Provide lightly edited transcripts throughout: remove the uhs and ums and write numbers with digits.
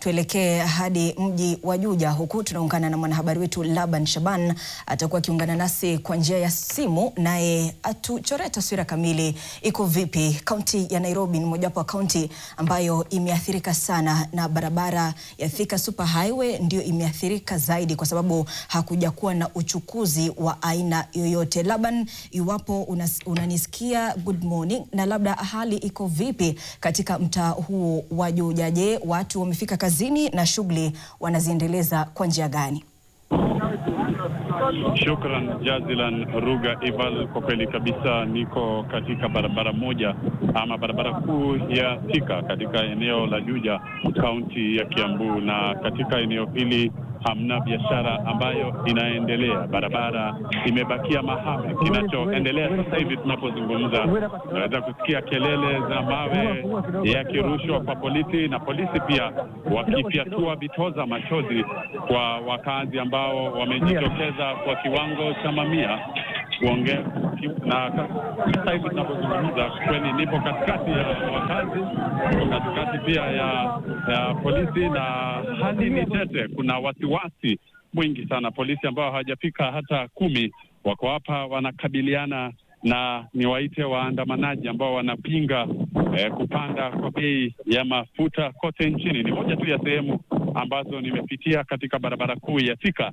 Tuelekee hadi mji wa Juja, huku tunaungana na mwanahabari wetu Laban Shaban. Atakuwa akiungana nasi kwa njia ya simu, naye atuchore taswira kamili. Iko vipi? Kaunti ya Nairobi ni mojawapo wa kaunti ambayo imeathirika sana, na barabara ya Thika Super Highway ndio imeathirika zaidi kwa sababu hakujakuwa na uchukuzi wa aina yoyote. Laban, iwapo unanisikia, good morning, na labda hali iko vipi katika mtaa huu wa Juja? Je, watu wamefika kazini na shughuli wanaziendeleza kwa njia gani? Shukran jazilan Ruga Ival. Kwa kweli kabisa niko katika barabara moja ama barabara kuu ya Thika katika eneo la Juja, kaunti ya Kiambu, na katika eneo hili hamna biashara ambayo inaendelea. Barabara imebakia mahame. Kinachoendelea sasa hivi tunapozungumza, naweza kusikia kelele za mawe yakirushwa kwa polisi, na polisi pia wakifyatua vitoza machozi kwa wakazi ambao wamejitokeza kwa kiwango cha mamia kuongea. Na sasa hivi tunapozungumza, kweli nipo katikati ya wakazi, katikati pia ya polisi, na hali ni tete. Kuna wasiwasi mwingi sana. Polisi ambao hawajafika hata 10 wako hapa wanakabiliana na niwaite waandamanaji ambao wanapinga kupanda kwa bei ya mafuta kote nchini. Ni moja tu ya sehemu ambazo nimepitia katika barabara kuu ya Thika,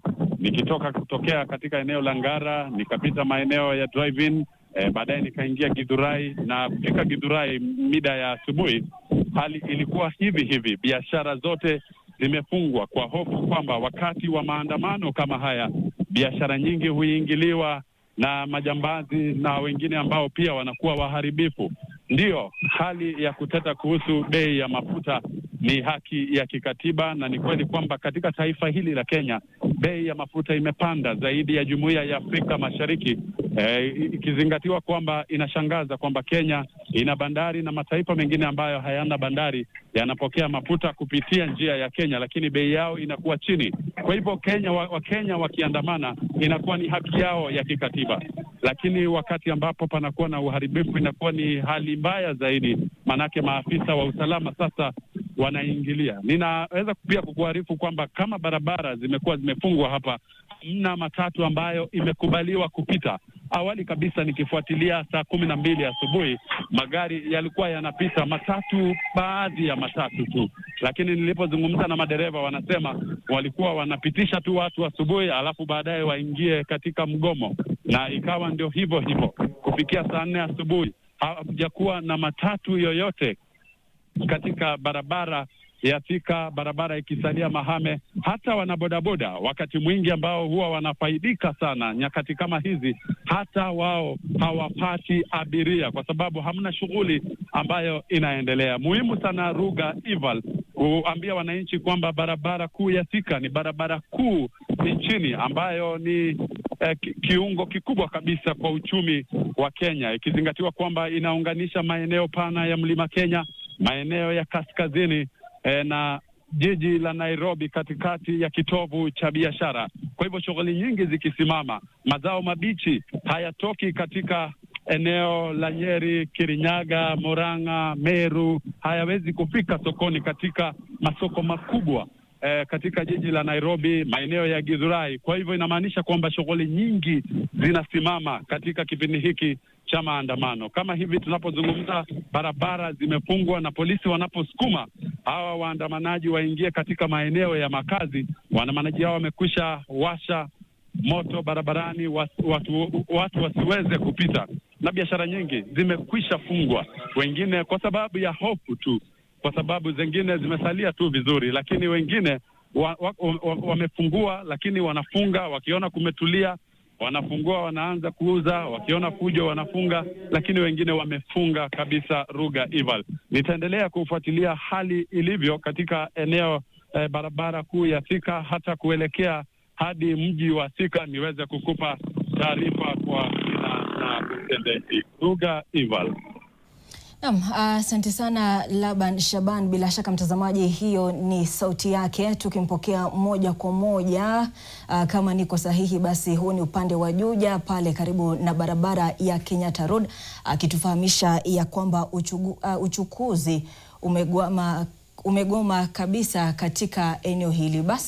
kutokea katika eneo la Ngara, nikapita maeneo ya drive-in, baadaye nikaingia Githurai, na kufika Githurai mida ya asubuhi hali ilikuwa hivi. Biashara zote zimefungwa kwa hofu kwamba wakati wa maandamano kama haya biashara nyingi huingiliwa na majambazi na wengine ambao pia wanakuwa waharibifu. Ndio hali ya kuteta kuhusu bei ya mafuta ni haki ya kikatiba, na ni kweli kwamba katika taifa hili la Kenya bei ya mafuta imepanda zaidi ya Jumuiya ya Afrika Mashariki, ikizingatiwa kwamba inashangaza kwamba Kenya ina bandari na mataifa mengine ambayo hayana bandari yanapokea mafuta kupitia njia ya Kenya, lakini bei yao inakuwa chini. Kwa hivyo Wakenya wakiandamana inakuwa ni haki yao ya kikatiba, lakini wakati ambapo panakuwa na uharibifu inakuwa ni hali mbaya zaidi, manake maafisa wa usalama sasa wanaingilia. Ninaweza pia kukuarifu kwamba kama barabara zimefungwa hapa, mna matatu ambayo imekubaliwa kupita. Awali kabisa nikifuatilia saa 12 asubuhi, magari yalikuwa yanapita matatu, baadhi ya matatu tu, lakini nilipozungumza na madereva wanasema walikuwa wanapitisha tu watu asubuhi, alafu baadaye waingie katika mgomo, na ikawa ndio hivyo kufikia saa 4 asubuhi hakujakuwa na matatu yoyote katika barabara ya Thika, barabara ikisalia mahame. Hata wanabodaboda wakati mwingi ambao huwa wanafaidika sana nyakati kama hizi, hata wao hawapati abiria kwa sababu hamna shughuli ambayo inaendelea. Muhimu sana Ruga Ival kuambia wananchi kwamba barabara kuu ya Thika ni barabara kuu nchini ambayo ni kiungo kikubwa kabisa kwa uchumi wa Kenya, ikizingatiwa kwamba inaunganisha maeneo pana ya Mlima Kenya, maeneo ya kaskazini na jiji la Nairobi, katikati ya kitovu cha biashara. Kwa hivyo shughuli nyingi zikisimama, mazao mabichi hayatoki katika eneo la Nyeri, Kirinyaga, Murang'a, Meru, hayawezi kufika sokoni katika masoko makubwa katika jiji la Nairobi, maeneo ya Githurai. Kwa hivyo inamaanisha kwamba shughuli nyingi zinasimama katika kipindi hiki cha maandamano. Kama hivi tunapozungumza, barabara zimefungwa, na polisi wanaposukuma hawa waandamanaji waingie katika maeneo ya makazi, waandamanaji hao wamekwisha washa moto barabarani, watu wasiweze kupita, na biashara nyingi zimekwisha fungwa, wengine kwa sababu ya hofu tu, kwa sababu zingine zimesalia tu vizuri, lakini wengine wamefungua, lakini wanafunga wakiona kumetulia, wanafungua wanaanza kuuza, wakiona fujo wanafunga, lakini wengine wamefunga kabisa. Ruga Ival, nitaendelea kufuatilia hali ilivyo katika eneo barabara kuu ya Thika, hata kuelekea hadi mji wa Thika niweze kukupa taarifa kwa kina na utendeti. Ruga Ival. Asante sana Laban Shaban. Bila shaka mtazamaji, hiyo ni sauti yake tukimpokea moja kwa moja. Kama niko sahihi, basi huu ni upande wa Juja pale karibu na barabara ya Kenyatta Road, akitufahamisha ya kwamba uchukuzi umegwama umegoma kabisa katika eneo hili. Basi